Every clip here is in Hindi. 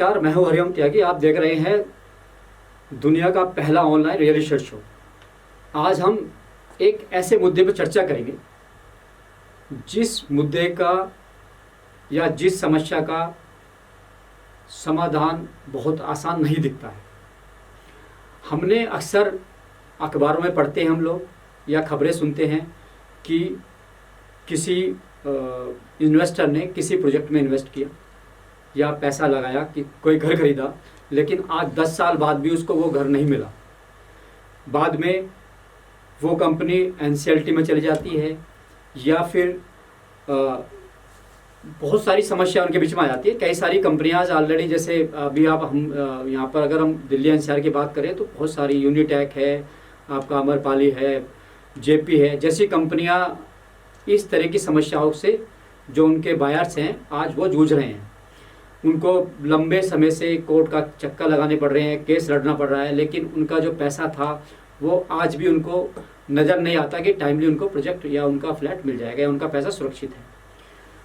नमस्कार, मैं हूं हरिओम त्यागी। आप देख रहे हैं दुनिया का पहला ऑनलाइन रियल एस्टेट शो। आज हम एक ऐसे मुद्दे पर चर्चा करेंगे जिस मुद्दे का या जिस समस्या का समाधान बहुत आसान नहीं दिखता है। हमने अक्सर अखबारों में पढ़ते हैं हम लोग या खबरें सुनते हैं कि किसी इन्वेस्टर ने किसी प्रोजेक्ट में इन्वेस्ट किया या पैसा लगाया कि कोई घर खरीदा, लेकिन आज 10 साल बाद भी उसको वो घर नहीं मिला। बाद में वो कंपनी एनसीएलटी में चली जाती है या फिर बहुत सारी समस्या उनके बीच में आ जाती है। कई सारी कंपनियां ऑलरेडी, जैसे अभी आप हम यहाँ पर अगर हम दिल्ली एनसीआर की बात करें तो बहुत सारी यूनिटैक है, आपका अमरपाली है, जेपी है, जैसी कंपनियां इस तरह की समस्याओं से जो उनके बायर्स हैं आज वो जूझ रहे हैं। उनको लंबे समय से कोर्ट का चक्कर लगाने पड़ रहे हैं, केस लड़ना पड़ रहा है, लेकिन उनका जो पैसा था वो आज भी उनको नज़र नहीं आता कि टाइमली उनको प्रोजेक्ट या उनका फ्लैट मिल जाएगा या उनका पैसा सुरक्षित है।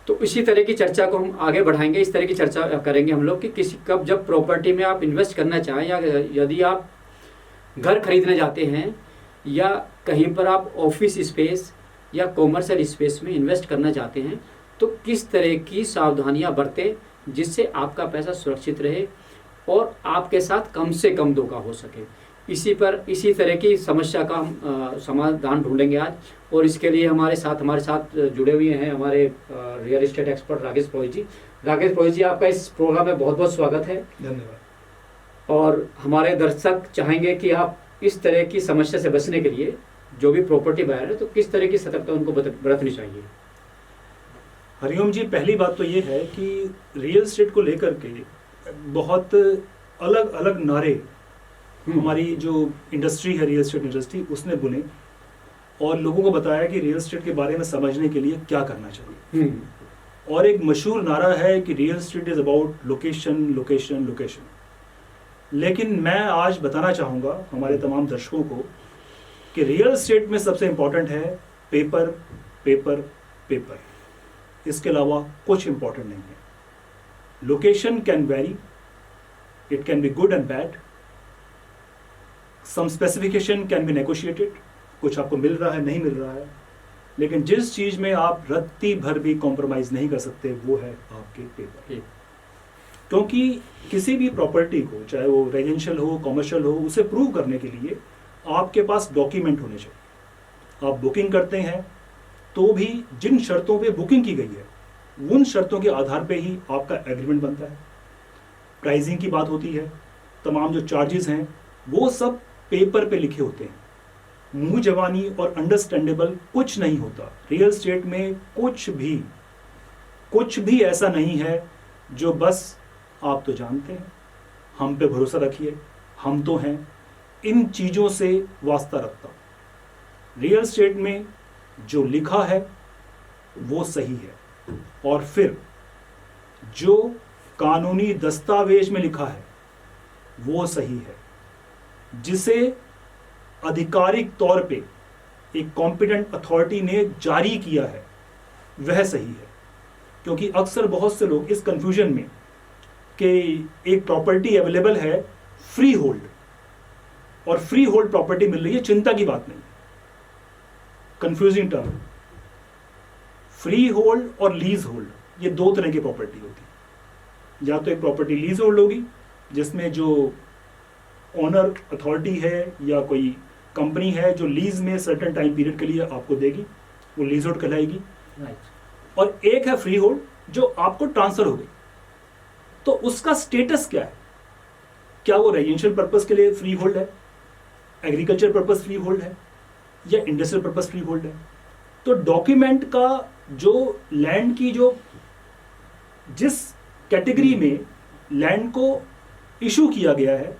तो इसी तरह की चर्चा को हम आगे बढ़ाएंगे। इस तरह की चर्चा करेंगे हम लोग कि किसी कब जब प्रॉपर्टी में आप इन्वेस्ट करना चाहें या यदि आप घर खरीदने जाते हैं या कहीं पर आप ऑफिस स्पेस या कॉमर्शियल स्पेस में इन्वेस्ट करना चाहते हैं तो किस तरह की सावधानियां बरतें जिससे आपका पैसा सुरक्षित रहे और आपके साथ कम से कम धोखा हो सके। इसी तरह की समस्या का हम समाधान ढूंढेंगे आज। और इसके लिए हमारे साथ जुड़े हुए हैं हमारे रियल एस्टेट एक्सपर्ट राकेश परोहित जी। राकेश परोहित जी, आपका इस प्रोग्राम में बहुत बहुत स्वागत है। धन्यवाद। और हमारे दर्शक चाहेंगे कि आप इस तरह की समस्या से बचने के लिए जो भी प्रॉपर्टी बायर है तो किस तरह की सतर्कता उनको बरतनी चाहिए। हरिओम जी, पहली बात तो ये है कि रियल एस्टेट को लेकर के बहुत अलग अलग नारे हमारी जो इंडस्ट्री है, रियल एस्टेट इंडस्ट्री, उसने बुने और लोगों को बताया कि रियल एस्टेट के बारे में समझने के लिए क्या करना चाहिए। और एक मशहूर नारा है कि real estate is about location location location. लेकिन मैं आज बताना चाहूँगा हमारे तमाम दर्शकों को कि रियल एस्टेट में सबसे इम्पॉर्टेंट है पेपर पेपर पेपर। इसके अलावा कुछ इम्पॉर्टेंट नहीं है। Location can vary, it can be good and bad, some specification can be negotiated, कुछ आपको मिल रहा है नहीं मिल रहा है, लेकिन जिस चीज में आप रत्ती भर भी कॉम्प्रोमाइज नहीं कर सकते वो है आपके पेपर। क्योंकि किसी भी प्रॉपर्टी को, चाहे वो रेजिडेंशियल हो, कॉमर्शियल हो, उसे प्रूव करने के लिए आपके पास डॉक्यूमेंट होने चाहिए। आप बुकिंग करते हैं तो भी जिन शर्तों पे बुकिंग की गई है उन शर्तों के आधार पे ही आपका एग्रीमेंट बनता है। प्राइसिंग की बात होती है, तमाम जो चार्जेस हैं वो सब पेपर पे लिखे होते हैं। मुंह जवानी और अंडरस्टैंडेबल कुछ नहीं होता। रियल एस्टेट में कुछ भी ऐसा नहीं है जो बस आप तो जानते हैं, हम पे भरोसा रखिए, हम तो हैं, इन चीज़ों से वास्ता रखता हूं। रियल एस्टेट में जो लिखा है वो सही है और फिर जो कानूनी दस्तावेज में लिखा है वो सही है, जिसे आधिकारिक तौर पे एक कॉम्पिटेंट अथॉरिटी ने जारी किया है वह सही है। क्योंकि अक्सर बहुत से लोग इस कंफ्यूजन में कि एक प्रॉपर्टी अवेलेबल है फ्री होल्ड और फ्री होल्ड प्रॉपर्टी मिल रही है, चिंता की बात नहीं। Confusing term. फ्री होल्ड और लीज होल्ड ये दो तरह की प्रॉपर्टी होती है। या तो एक प्रॉपर्टी लीज होल्ड होगी जिसमें जो ओनर अथॉरिटी है या कोई कंपनी है जो लीज में सर्टेन टाइम पीरियड के लिए आपको देगी, वो लीज होल्ड कहलाएगी। और एक है फ्री होल्ड जो आपको ट्रांसफर हो गई। तो उसका स्टेटस क्या है? क्या वो रेजिडेंशियल पर्पस के लिए फ्री होल्ड है, एग्रीकल्चर पर्पस फ्री होल्ड है या इंडस्ट्रियल पर्पस फ्री होल्ड है? तो डॉक्यूमेंट का जो लैंड की जो जिस कैटेगरी में लैंड को इशू किया गया है,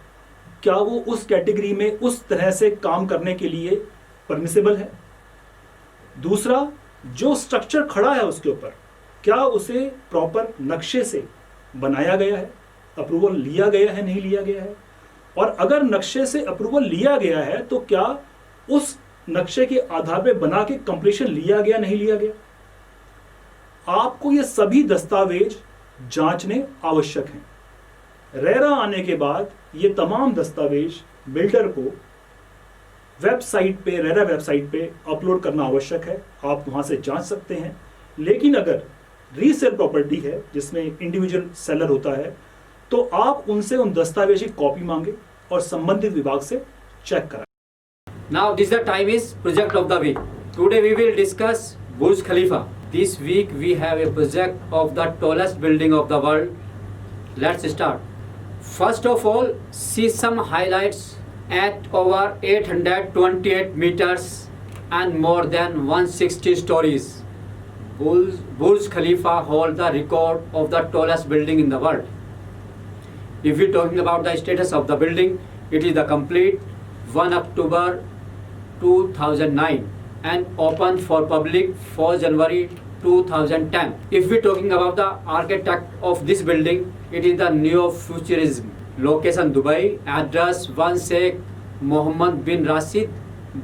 क्या वो उस कैटेगरी में उस तरह से काम करने के लिए परमिसेबल है? दूसरा, जो स्ट्रक्चर खड़ा है उसके ऊपर क्या उसे प्रॉपर नक्शे से बनाया गया है, अप्रूवल लिया गया है, नहीं लिया गया है? और अगर नक्शे से अप्रूवल लिया गया है तो क्या उस नक्शे के आधार पे बना के कंप्लीशन लिया गया, नहीं लिया गया? आपको ये सभी दस्तावेज जांचने आवश्यक हैं। रेरा आने के बाद ये तमाम दस्तावेज बिल्डर को वेबसाइट पे, रेरा वेबसाइट पे अपलोड करना आवश्यक है। आप वहां से जांच सकते हैं। लेकिन अगर रीसेल प्रॉपर्टी है जिसमें इंडिविजुअल सेलर होता है, तो आप उनसे उन दस्तावेज की कॉपी मांगे और संबंधित विभाग से चेक कराएं। Now this is the time is project of the week. Today we will discuss Burj Khalifa. This week we have a project of the tallest building of the world. Let's start. First of all, see some highlights at over 828 meters and more than 160 stories. Burj Khalifa holds the record of the tallest building in the world. If we're talking about the status of the building, it is the complete 1 October 2009 and opened for public 4 January 2010. If we're talking about the architect of this building, it is the Neo-Futurism. Location Dubai, address 1 Sheikh Mohammed bin Rashid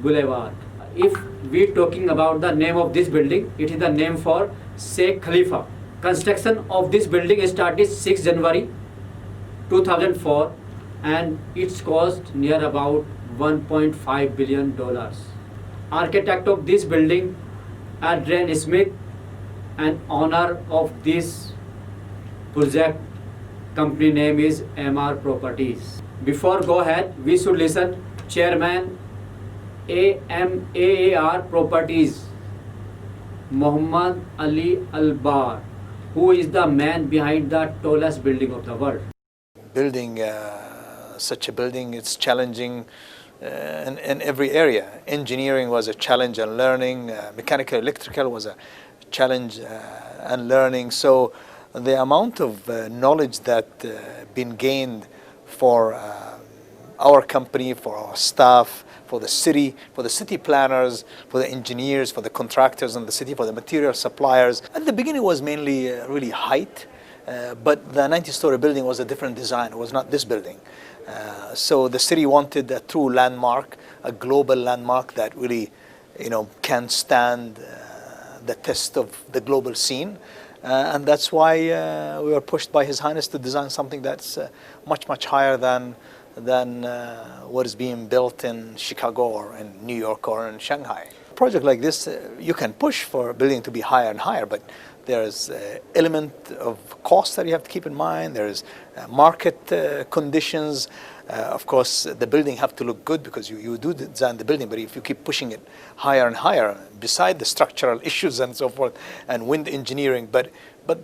Boulevard. If we're talking about the name of this building, it is the name for Sheikh Khalifa. Construction of this building started 6 January 2004 and its cost near about $1.5 billion. Architect of this building, Adrian Smith, and owner of this project company name is MR Properties. Before go ahead, we should listen Chairman AMAR Properties, Muhammad Ali Al-Bar, who is the man behind the tallest building of the world. Building such a building, it's challenging in every area. Engineering was a challenge and learning. Mechanical, electrical was a challenge and learning. So the amount of knowledge that been gained for our company, for our staff, for the city planners, for the engineers, for the contractors in the city, for the material suppliers. At the beginning, it was mainly really height. But the 90-story building was a different design. It was not this building. So the city wanted a true landmark, a global landmark that really, can stand the test of the global scene. And that's why we were pushed by His Highness to design something that's much, much higher than what is being built in Chicago or in New York or in Shanghai. A project like this, you can push for a building to be higher and higher, but there's an element of cost that you have to keep in mind. There's market conditions. Of course, the building have to look good because you do design the building, but if you keep pushing it higher and higher, beside the structural issues and so forth, and wind engineering, but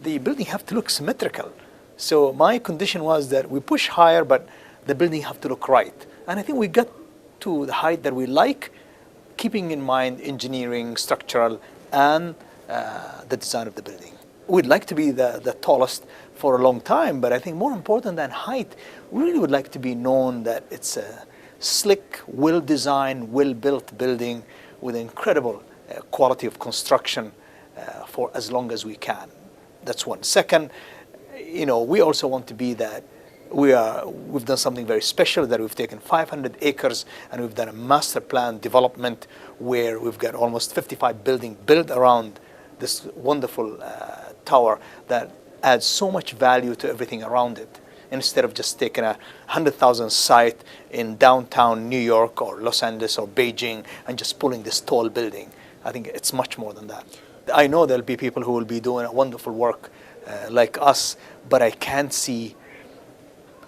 the building have to look symmetrical. So my condition was that we push higher, but the building have to look right. And I think we got to the height that we like, keeping in mind engineering, structural, and the design of the building. We'd like to be the tallest for a long time, but I think more important than height, we really would like to be known that it's a slick, well-designed, well-built building with incredible quality of construction for as long as we can. That's one. Second, we also want to be that we've done something very special, that we've taken 500 acres and we've done a master plan development where we've got almost 55 buildings built around this wonderful tower that adds so much value to everything around it. Instead of just taking a 100,000 site in downtown New York or Los Angeles or Beijing and just pulling this tall building, I think it's much more than that. I know there'll be people who will be doing a wonderful work like us, but I can't see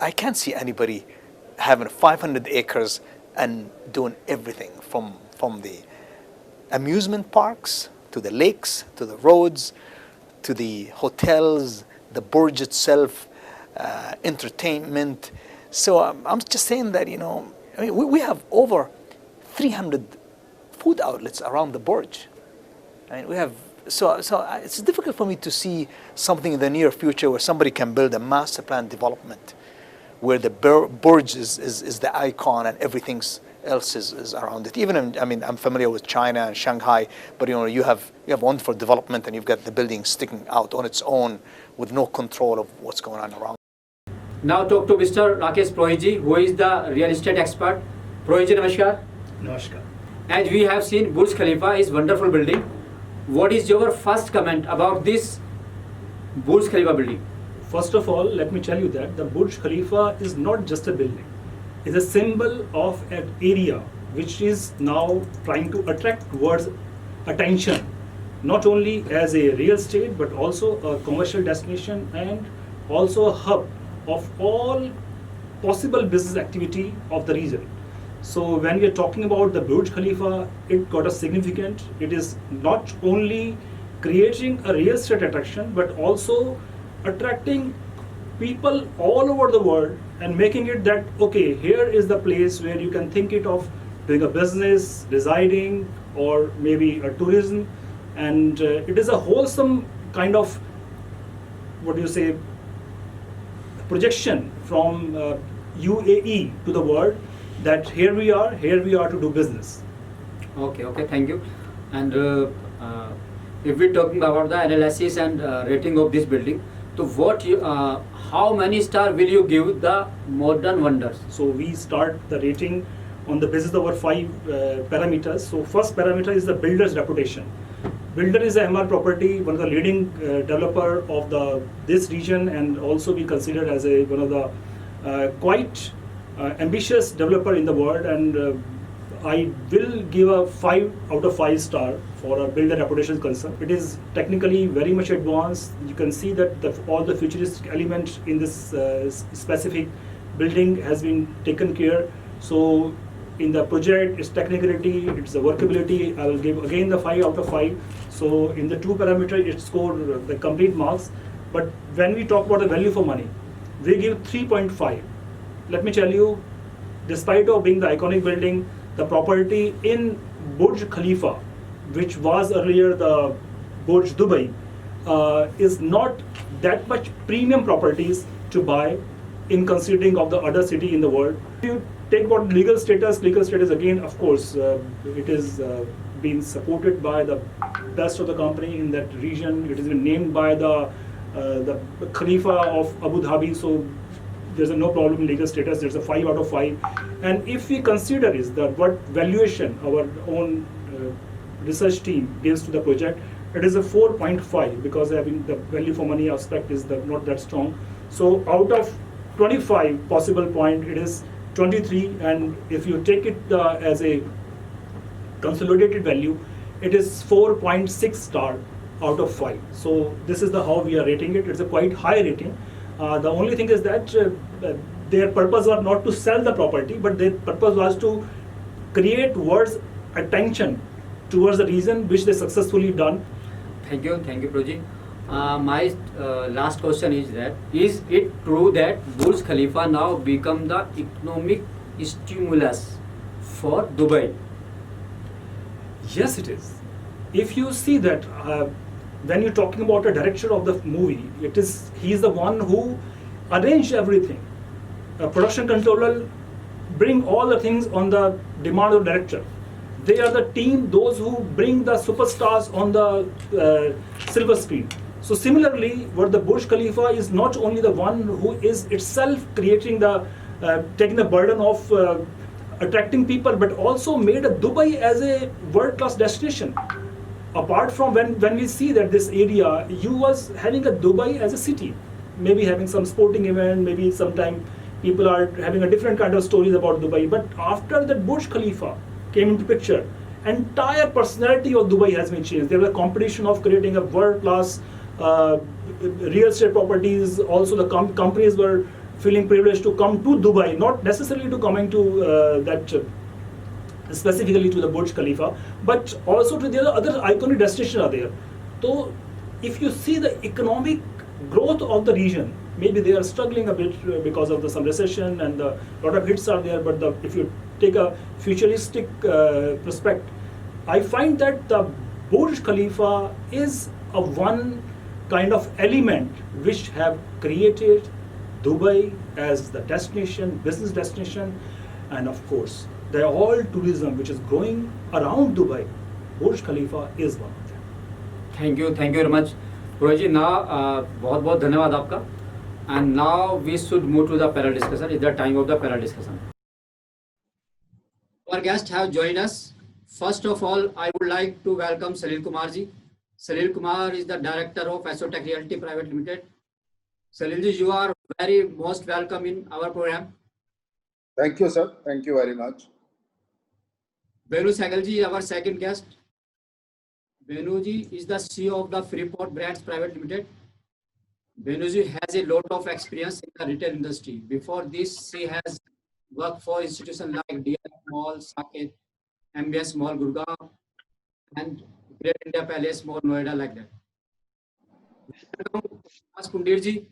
anybody having 500 acres and doing everything from the amusement parks to the lakes, to the roads, to the hotels, the Burj itself, entertainment. So I'm just saying that, we have over 300 food outlets around the Burj. We have, so it's difficult for me to see something in the near future where somebody can build a master plan development where the Burj is the icon and everything else is around it. Even I'm familiar with China and Shanghai, but you have wonderful development and you've got the building sticking out on its own with no control of what's going on around. Now talk to Mr. Rakesh Prohiji, who is the real estate expert. Prohiji, namaskar. Namaskar. As we have seen, Burj Khalifa is wonderful building. What is your first comment about this Burj Khalifa building? First of all, let me tell you that the Burj Khalifa is not just a building. It's a symbol of an area which is now trying to attract towards attention, not only as a real estate but also a commercial destination and also a hub of all possible business activity of the region. So when we are talking about the Burj Khalifa, it got a significant. It is not only creating a real estate attraction but also attracting people all over the world and making it that, okay, here is the place where you can think it of doing a business, residing, or maybe a tourism. And it is a wholesome kind of, what do you say, projection from UAE to the world that here we are to do business. Okay, thank you. And if we're talking about the analysis and rating of this building, so how many star will you give the Modern Wonders? So we start the rating on the basis of our 5 parameters. So first parameter is the builder's reputation. Builder is a MR Property, one of the leading developer of this region, and also be considered as one of the quite ambitious developer in the world. And I will give a 5 out of 5 star for a builder reputation concern. It is technically very much advanced. You can see that all the futuristic element in this specific building has been taken care. So in the project, its technicality, its workability, I will give again the 5 out of 5. So in the 2 parameter, it scored the complete marks. But when we talk about the value for money, we give 3.5. Let me tell you, despite of being the iconic building, the property in Burj Khalifa, which was earlier the Burj Dubai, is not that much premium properties to buy in considering of the other city in the world. If you take about legal status again, of course, it is being supported by the best of the company in that region. It has been named by the Khalifa of Abu Dhabi, so there's no problem in legal status. There's a 5 out of 5. And if we consider is that what valuation our own research team gives to the project, it is a 4.5 because having the value for money aspect is not that strong. So out of 25 possible point, it is 23, and if you take it as a consolidated value, it is 4.6 star out of 5. So this is how we are rating it. It's a quite high rating. The only thing is that their purpose was not to sell the property, but their purpose was to create words attention towards the region, which they successfully done. Thank you, Proji. My last question is it true that Burj Khalifa now become the economic stimulus for Dubai? Yes, it is. If you see that when you're talking about a director of the movie, he is the one who arranged everything. A production controller bring all the things on the demand of the director. They are the team, those who bring the superstars on the silver screen. So similarly, what the Burj Khalifa is not only the one who is itself creating taking the burden of attracting people, but also made a Dubai as a world-class destination. Apart from when we see that this area, you was having a Dubai as a city, maybe having some sporting event, maybe sometime people are having a different kind of stories about Dubai. But after that Burj Khalifa came into picture, entire personality of Dubai has been changed. There was a competition of creating a world-class real estate properties. Also the companies were feeling privileged to come to Dubai, not necessarily to coming to specifically to the Burj Khalifa, but also to the other iconic destinations are there. So if you see the economic growth of the region, maybe they are struggling a bit because of some recession and a lot of hits are there, but if you take a futuristic perspective, I find that the Burj Khalifa is a one kind of element which have created Dubai as the destination, business destination, and of course the all tourism which is growing around Dubai. Burj Khalifa is one of them. Thank you very much, Rohit. Now, बहुत धन्यवाद आपका. And now we should move to the panel discussion. It's the time of the panel discussion. Our guests have joined us. First of all, I would like to welcome Salil Kumar ji. Salil Kumar is the director of Asotech Realty Private Limited. Salilji, you are very most welcome in our program. Thank you, sir. Thank you very much. Venu Sehgalji, our second guest. Venuji is the CEO of the Freeport Brands Private Limited. Venuji has a lot of experience in the retail industry. Before this, she has worked for institutions like DLF Mall, Saket, MBS Mall, Gurgaon, and Great India Palace Mall, Noida, like that. Vikas Pundir ji.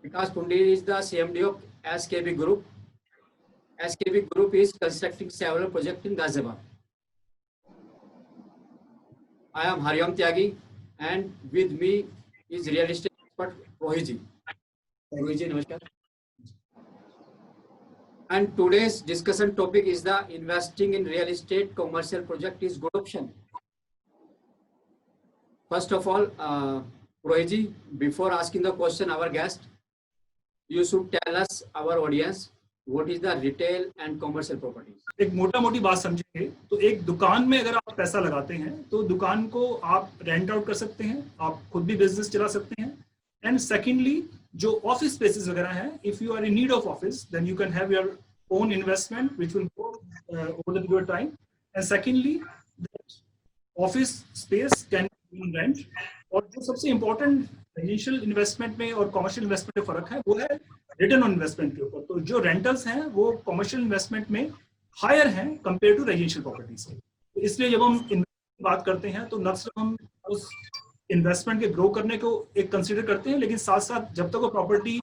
Vikas Pundir is the CMD of SKB Group. SKB Group is constructing several projects in Ghaziabad. I am Hariom Tyagi, and with me is real estate expert Rohit ji. Rohit ji, namaskar. And today's discussion topic is the investing in real estate commercial project is good option. First of all, Rohit ji, before asking the question, our guest, you should tell us, our audience, what is the retail and commercial properties. एक मोटा मोटी बात समझेंगे तो एक दुकान में अगर आप पैसा लगाते हैं तो दुकान को आप रेंट आउट कर सकते हैं, आप खुद भी बिजनेस चला सकते हैं. एंड सेकेंडली जो ऑफिस स्पेसेस वगैरह हैं, if you are in need of office then you can have your own investment which will go over the period of time. And secondly office space can be rent. और जो सबसे इम्पोर्टेंट रेजिडेंशियल इन्वेस्टमेंट में और कमर्शियल इन्वेस्टमेंट में फर्क है वो है रिटर्न ऑन इन्वेस्टमेंट के ऊपर. तो जो रेंटल्स हैं वो कमर्शियल इन्वेस्टमेंट में हायर हैं कंपेयर टू रेजिडेंशियल प्रॉपर्टी से. तो इसलिए जब हम बात करते हैं तो न सिर्फ हम उस इन्वेस्टमेंट के ग्रो करने को एक कंसीडर करते हैं, लेकिन साथ साथ जब तक वो प्रॉपर्टी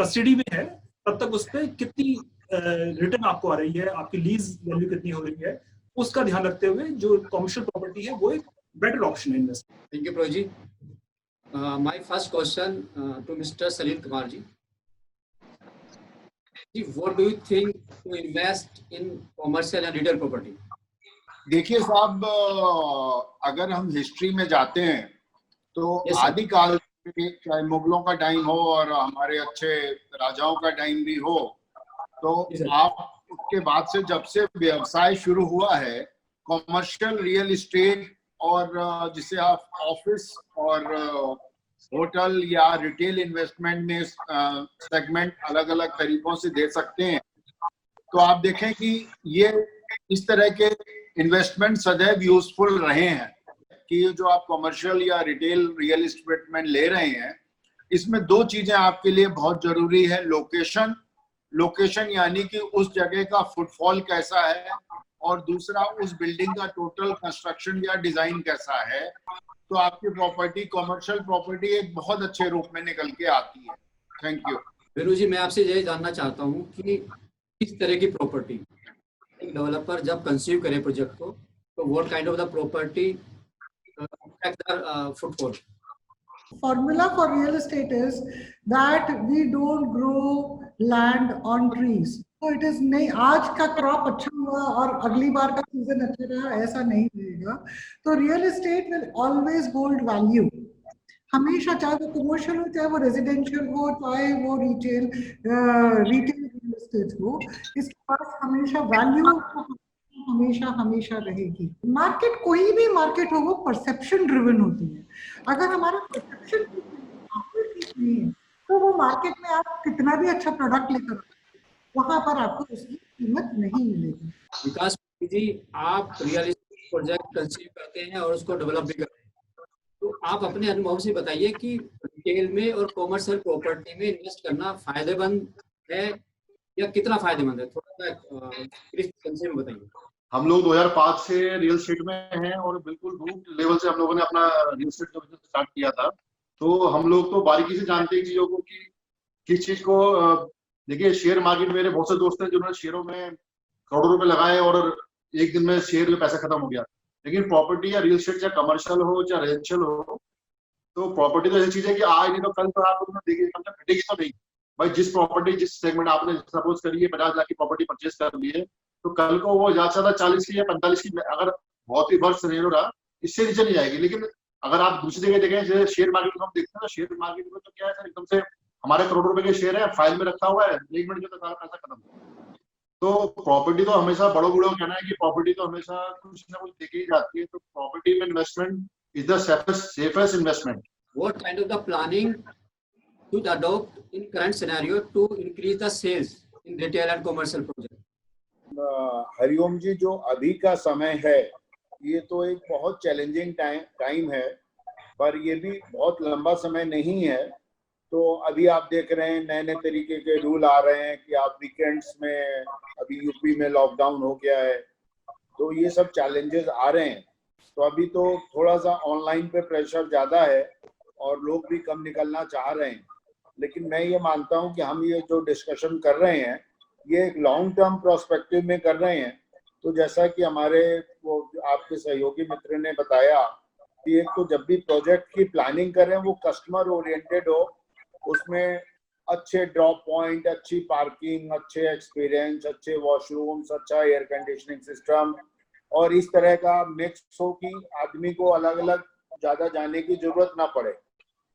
कस्टडी में है तब तक उस पर कितनी रिटर्न आपको आ रही है, आपकी लीज वैल्यू कितनी हो रही है, उसका ध्यान रखते हुए जो कमर्शियल प्रॉपर्टी है वो एक बेटर ऑप्शन है investment. Thank you, Proji. My first question to Mr. Salil Kumar ji. What do you think to invest in commercial and retail property? देखिए साहब, अगर हम हिस्ट्री में जाते हैं तो Yes, sir. आदिकाल में चाहे मुगलों का टाइम हो और हमारे अच्छे राजाओं का टाइम भी हो, तो Yes, sir. आप उसके बाद से जब से व्यवसाय शुरू हुआ है, कॉमर्शियल रियल एस्टेट और जिसे आप ऑफिस और होटल या रिटेल इन्वेस्टमेंट में सेगमेंट अलग अलग तरीकों से दे सकते हैं, तो आप देखें कि ये इस तरह के इन्वेस्टमेंट सदैव यूजफुल रहे हैं कि जो आप कमर्शियल या रिटेल रियल एस्टेट में ले रहे हैं, इसमें दो चीजें आपके लिए बहुत जरूरी है. लोकेशन यानी कि उस जगह का फुटफॉल कैसा है, और दूसरा उस बिल्डिंग का टोटल कंस्ट्रक्शन या डिजाइन कैसा है. तो आपकी प्रॉपर्टी, कमर्शियल प्रॉपर्टी एक बहुत अच्छे रूप में निकल के आती है. Thank you. वेनु जी, मैं आपसे यही जानना चाहता हूँ कि किस तरह की प्रॉपर्टी एक डेवलपर जब कंसीव करे प्रोजेक्ट को, तो what kind of the property footfall. Formula for real estate is that we don't grow land on trees. So it is नहीं, आज का क्रॉप अच्छा हुआ और अगली बार का सीजन अच्छा रहा, ऐसा नहीं रहेगा. तो real estate will always hold value हमेशा, चाहे वो कमर्शियल हो, चाहे वो रेजिडेंशियल हो, चाहे वो रिटेल रियल एस्टेट हो, इसके पास हमेशा वैल्यू हमेशा रहेगी. मार्केट, कोई भी मार्केट हो, वो परसेप्शन ड्रिवन होती है. अगर हमारा परसेप्शन ठीक नहीं है तो वो मार्केट में आप कितना भी अच्छा प्रोडक्ट लेकर वहां पर आपको उसकी कीमत नहीं मिलेगी. विकास जी, आप रियल एस्टेट प्रोजेक्ट कंसीव करते हैं और उसको डेवलप भी करते हैं, तो आप अपने अनुभव से बताइए कि रिटेल में और कॉमर्शियल प्रॉपर्टी में इन्वेस्ट करना फायदेमंद है या कितना फायदेमंद है, थोड़ा सा में बताइए. हम लोग 2005 से रियल एस्टेट में हैं और बिल्कुल रूट लेवल से हम लोगों ने अपना रियल एस्टेट का बिजनेस स्टार्ट किया था. तो हम लोग तो बारीकी से जानते हैं चीजों को कि किस चीज को. देखिए, शेयर मार्केट, मेरे बहुत से दोस्त हैं जिन्होंने शेयरों में करोड़ों रुपए लगाए और एक दिन में शेयर में पैसा खत्म हो गया. लेकिन प्रॉपर्टी या रियल एस्टेट, चाहे कमर्शियल हो चाहे रेजिडेंशियल हो, तो प्रॉपर्टी तो ऐसी चीज है कि आज नहीं तो कल तो आप देखिए घटेगी तो नहीं. भाई जिस प्रॉपर्टी, जिस सेगमेंट आपने सपोज करिए 50 लाख की प्रॉपर्टी परचेज कर ली है, तो कल को वो ज्यादा से ज्यादा 40 की या 45 की, अगर बहुत ही वर्ष नहीं हो रहा, इससे नीचे नहीं जाएगी. लेकिन अगर आप दूसरी जगह देखें, जैसे शेयर मार्केट में हम देखते हैं, तो शेयर मार्केट में तो क्या है सर, एकदम से हमारे करोड़ों रुपए के शेयर है, फाइल में रखा हुआ है, एक मिनट में सारा पैसा खत्म. तो प्रॉपर्टी तो हमेशा, बड़ों बूढ़ों का कहना है कि प्रॉपर्टी तो हमेशा कुछ ना कुछ देखी ही जाती है. तो प्रॉपर्टी में investment is the safest investment. what kind of the planning to adopt in current scenario to increase the sales in retail and commercial project? Hariom ji, जो अभी का समय है ये तो एक बहुत चैलेंजिंग टाइम है, पर ये भी बहुत लंबा समय नहीं है। तो अभी आप देख रहे हैं नए नए तरीके के रूल आ रहे हैं कि आप वीकेंड्स में, अभी यूपी में लॉकडाउन हो गया है, तो ये सब चैलेंजेस आ रहे हैं। तो अभी तो थोड़ा सा ऑनलाइन पे प्रेशर ज़्यादा है और लोग भी कम निकलना चाह रहे हैं, लेकिन मैं ये मानता हूँ कि हम ये जो डिस्कशन कर रहे हैं ये एक लॉन्ग टर्म प्रोस्पेक्टिव में कर रहे हैं। तो जैसा कि हमारे वो आपके सहयोगी मित्र ने बताया कि एक तो जब भी प्रोजेक्ट की प्लानिंग कर रहे हैं वो कस्टमर ओरिएंटेड हो, उसमें अच्छे ड्रॉप पॉइंट, अच्छी पार्किंग, अच्छे एक्सपीरियंस, अच्छे वॉशरूम्स, अच्छा एयर कंडीशनिंग सिस्टम और इस तरह का मिक्स हो कि आदमी को अलग अलग ज़्यादा जाने की जरूरत ना पड़े।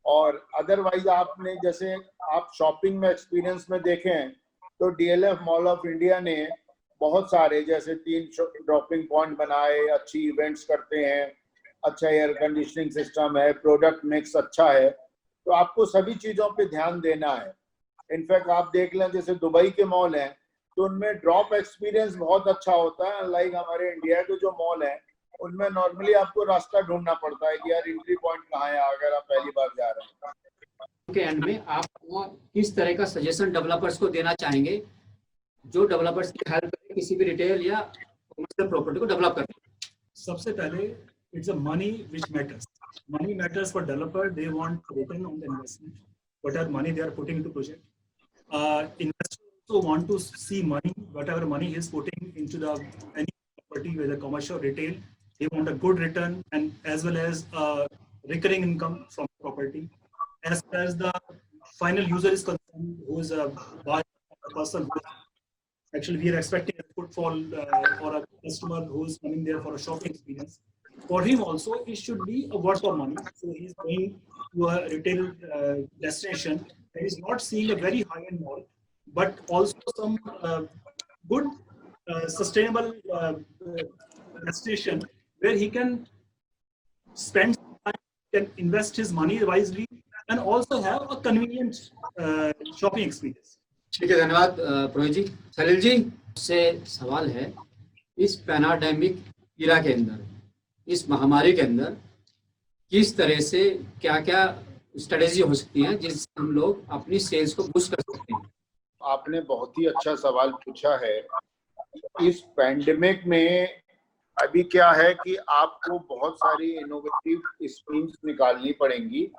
और अदरवाइज आपने जैसे आप शॉपिंग में एक्सपीरियंस में देखें तो डीएलएफ मॉल ऑफ इंडिया ने बहुत सारे जैसे 3 ड्रॉपिंग पॉइंट बनाए, अच्छी इवेंट्स करते हैं, अच्छा एयर कंडीशनिंग सिस्टम है, प्रोडक्ट मिक्स अच्छा है। तो आपको सभी चीज़ों पे ध्यान देना है। इनफैक्ट आप देख लें जैसे दुबई के मॉल हैं तो उनमें ड्रॉप एक्सपीरियंस बहुत अच्छा होता है, लाइक हमारे इंडिया के जो मॉल हैं उनमें नॉर्मली आपको रास्ता ढूंढना पड़ता है कि यार एंट्री पॉइंट कहाँ है अगर आप पहली बार जा रहे हैं। के एंड में आप किस तरह का सजेशन डेवलपर्स को देना चाहेंगे जो डेवलपर्स की हेल्प करें किसी भी रिटेल या कमर्शियल प्रॉपर्टी को डेवलप करने? सबसे पहले it's a money which matters. Money matters for developer, they want return on the investment, whatever money they are putting into project. Investors also want to see money, whatever money he is putting into the any property, whether commercial or retail, they want a good return and as well as recurring income from property. As far as the final user is concerned, who is a buyer, a person who actually we are expecting a footfall for a customer who is coming there for a shopping experience. For him also, it should be a worth of money. So he is going to a retail destination and is not seeing a very high-end mall, but also some good sustainable destination where he can spend time, can invest his money wisely, and also have a convenient shopping experience. ठीक है, धन्यवाद पुरोहित जी। सलील जी से सवाल है, इस पैनाडेमिक इरा के अंदर, इस महामारी के अंदर किस तरह से क्या-क्या स्ट्रेटेजी हो सकती है जिससे हम लोग अपनी सेल्स को बूस्ट कर सकते हैं? आपने बहुत ही अच्छा सवाल पूछा है। इस पैंडेमिक में अभी क्या है कि आपको बहुत सारी इनोवेटिव स्कीम्स निकालनी पड़ेंगी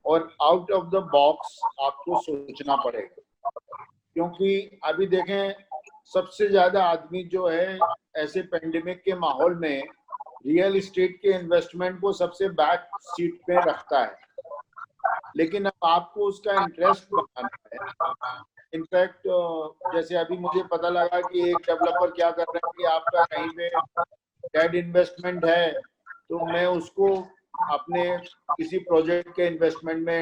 और आउट ऑफ द बॉक्स आपको सोचना पड़ेगा, क्योंकि अभी देखें सबसे ज्यादा आदमी जो है ऐसे पैंडेमिक के माहौल में रियल एस्टेट के इन्वेस्टमेंट को सबसे बैक सीट पे रखता है, लेकिन अब आपको उसका इंटरेस्ट बढ़ाना है। इनफैक्ट जैसे अभी मुझे पता लगा कि एक डेवलपर क्या कर रहे हैं कि आपका कहीं पे डेड इन्वेस्टमेंट है तो मैं उसको अपने किसी प्रोजेक्ट के इन्वेस्टमेंट में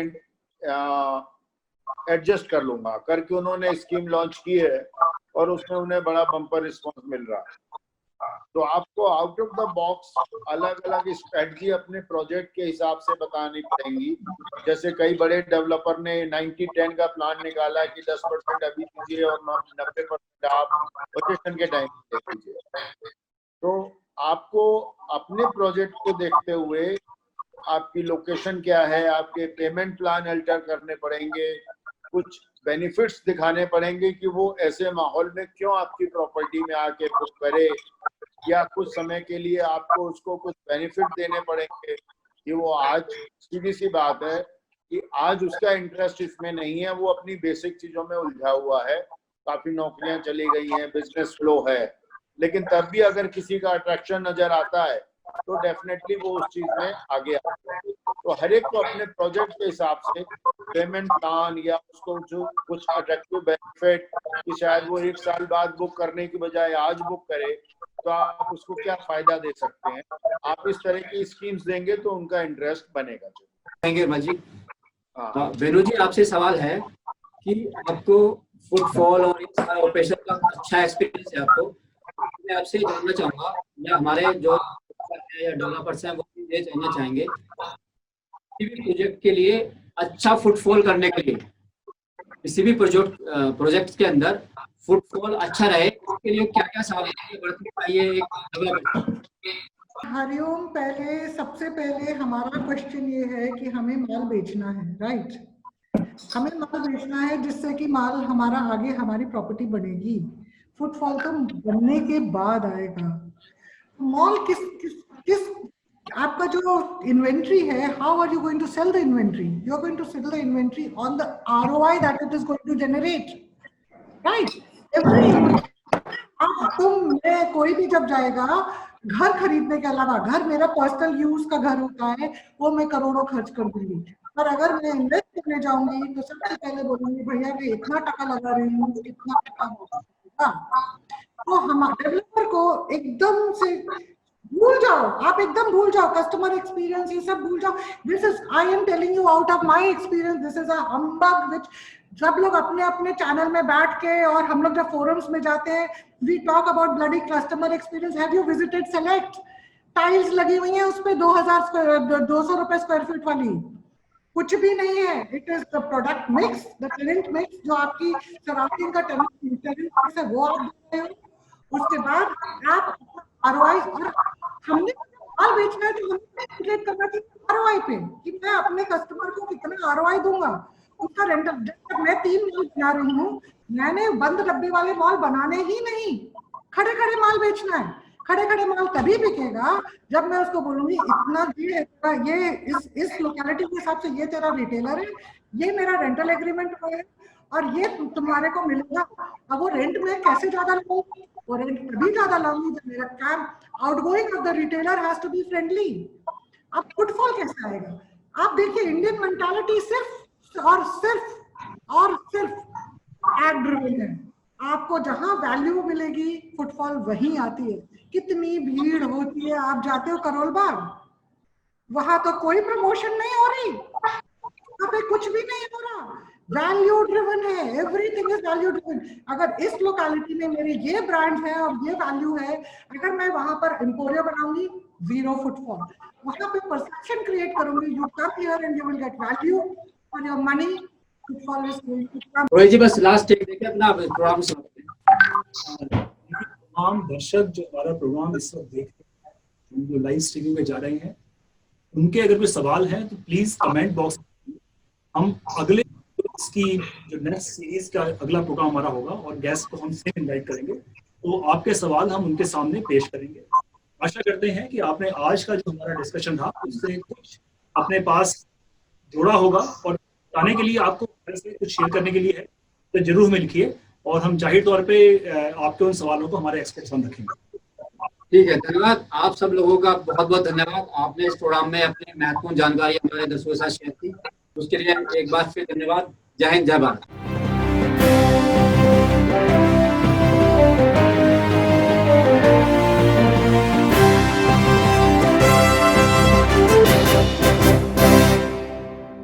एडजस्ट कर लूंगा करके उन्होंने स्कीम लॉन्च की है और उसमें उन्हें बड़ा बम्पर रिस्पॉन्स मिल रहा है। तो आपको आउट ऑफ द बॉक्स अलग अलग स्ट्रेटजी अपने प्रोजेक्ट के हिसाब से बतानी पड़ेंगी। जैसे कई बड़े डेवलपर ने 90-10 का प्लान निकाला कि 10% अभी दीजिए और 90% आप पोजीशन के टाइम पे दीजिए। तो आपको अपने प्रोजेक्ट को देखते हुए आपकी लोकेशन क्या है, आपके पेमेंट प्लान अल्टर करने पड़ेंगे, कुछ बेनिफिट्स दिखाने पड़ेंगे कि वो ऐसे माहौल में क्यों आपकी प्रॉपर्टी में आके बुक करे, या कुछ समय के लिए आपको उसको कुछ बेनिफिट देने पड़ेंगे कि वो आज सीधी सी बात है कि आज उसका इंटरेस्ट इसमें नहीं है, वो अपनी बेसिक चीजों में उलझा हुआ है, काफी नौकरियां चली गई हैं, बिजनेस फ्लो है, लेकिन तब भी अगर किसी का अट्रैक्शन नजर आता है तो डेफिनेटली वो उस चीज में आगे आता है। तो हर एक को अपने प्रोजेक्ट के हिसाब से पेमेंट प्लान या उसको जो कुछ अट्रैक्टिव बेनिफिट कि शायद वो 1 साल बाद बुक करने की बजाय आज बुक करे तो आप उसको क्या फायदा दे सकते हैं, आप इस तरह की स्कीम्स देंगे तो उनका इंटरेस्ट बनेगा। थैंक यू जी। वेणु जी आपसे सवाल है कि आपको फुटफॉल और इस सारा ऑपरेशन का अच्छा एक्सपीरियंस है आपको, मैं आपसे जानना चाहूंगा या हमारे जो डेवलपर्स हैं वो ये जानना चाहेंगे किसी भी प्रोजेक्ट के लिए अच्छा फुटफॉल करने के लिए, किसी भी प्रोजेक्ट के अंदर फुटफॉल अच्छा रहे, उसके लिए क्या क्या सावधानी बरतनी चाहिए? एक डेवलपर। हरिओम, सबसे पहले हमारा क्वेश्चन ये है कि हमें माल बेचना है, राइट? हमें माल बेचना है जिससे कि माल हमारा आगे हमारी प्रॉपर्टी बनेगी। फुटफॉल तो बनने के बाद आएगा। मॉल किस आपका जो इन्वेंट्री है, how are you going to sell the inventory? You are going to sell the inventory on the ROI that it is going to generate, right? मैं कोई भी जब जाएगा घर खरीदने के अलावा, घर मेरा पर्सनल यूज का घर होता है, वो मैं करोड़ों खर्च कर दूंगी। पर अगर मैं इन्वेस्ट करने जाऊंगी तो सबसे पहले बोलूंगी भैया मैं इतना टका लगा रही हूँ, कितना टका होगा। तो हम डेवलपर को एकदम से भूल जाओ, आप एकदम भूल जाओ कस्टमर एक्सपीरियंस, ये सब भूल जाओ। This is, I am telling you out of my experience, this is a humbug which सब लोग अपने अपने चैनल में बैठ के, और हम लोग जब फोरम्स में जाते हैं, we talk about bloody customer experience. Have you visited Select? Tiles लगी हुई हैं उस पे 200 रुपए स्क्वायर फीट वाली, कुछ भी नहीं है। It is the product mix, the tenant mix, जो आपकी सराउंडिंग का टेनेंट मिक्स है वो आप दे रहे हो। उसके बाद आप ROI, और हमने माल बेचना है तो हमें कैलकुलेट करना चाहिए ROI पे कि मैं अपने कस्टमर को कितना ROI दूंगा उसका रेंटल। जब मैं 3 मॉल बना रही हूँ, मैंने बंद डब्बे वाले मॉल बनाने ही नहीं, खड़े खड़े माल बेचना है। खड़े खड़े माल तभी बिकेगा जब मैं उसको बोलूंगी इतना ये इस लोकेलिटी के हिसाब से ये तेरा रिटेलर है, ये मेरा रेंटल एग्रीमेंट है, और ये तुम्हारे को मिलेगा। अब वो रेंट में कैसे ज्यादा लाऊंगी? वो रेंट तभी ज्यादा लाऊंगी जब मेरा काम outgoing of the retailer has to be friendly. अब फुटफॉल कैसे आएगा? आप देखिए, इंडियन मेंटालिटी सिर्फ एड ड्रिवन है। आपको जहां वैल्यू मिलेगी फुटफॉल वहीं आती है। कितनी भीड़ होती है, आप जाते हो करोल बाग, वहां तो कोई प्रमोशन नहीं हो रही, वहां पे कुछ भी नहीं हो रहा, वैल्यू ड्रिवन है, एवरीथिंग इज वैल्यू ड्रिवन। अगर इस लोकेलिटी में मेरे ये ब्रांड है और ये वैल्यू है, अगर मैं वहां पर एम्पोरिया बनाऊंगी, 0 फुटफॉल। वहां पे परसेप्शन क्रिएट करूंगी, you come here and you will get value for your money, footfall is going to come. Rohit ji, बस लास्ट एक देखे अपना प्रोग्राम समाप्त। तमाम दर्शक जो हमारा प्रोग्राम इस वक्त देख रहे हैं, हम जो लाइव स्ट्रीमिंग में जा रहे हैं, उनके अगर कोई सवाल है तो प्लीज कमेंट बॉक्स में। हम अगले इसकी जो नेक्स्ट सीरीज का अगला प्रोग्राम हमारा होगा और गेस्ट को हम सेम इनवाइट करेंगे, तो आपके सवाल हम उनके सामने पेश करेंगे। आशा करते हैं कि आपने आज का जो हमारा डिस्कशन था उससे कुछ अपने पास जोड़ा होगा, और बताने के लिए आपको कुछ शेयर करने के लिए है तो जरूर हमें लिखिए, और हम जाहिर तौर पे आपके उन सवालों को हमारे एक्सपर्ट सामने रखेंगे। ठीक है, धन्यवाद आप सब लोगों का, बहुत बहुत धन्यवाद। आपने इस प्रोग्राम में अपनी महत्वपूर्ण जानकारी हमारे दर्शकों के साथ शेयर की, उसके लिए एक बार फिर धन्यवाद। जय हिंद, जय भारत।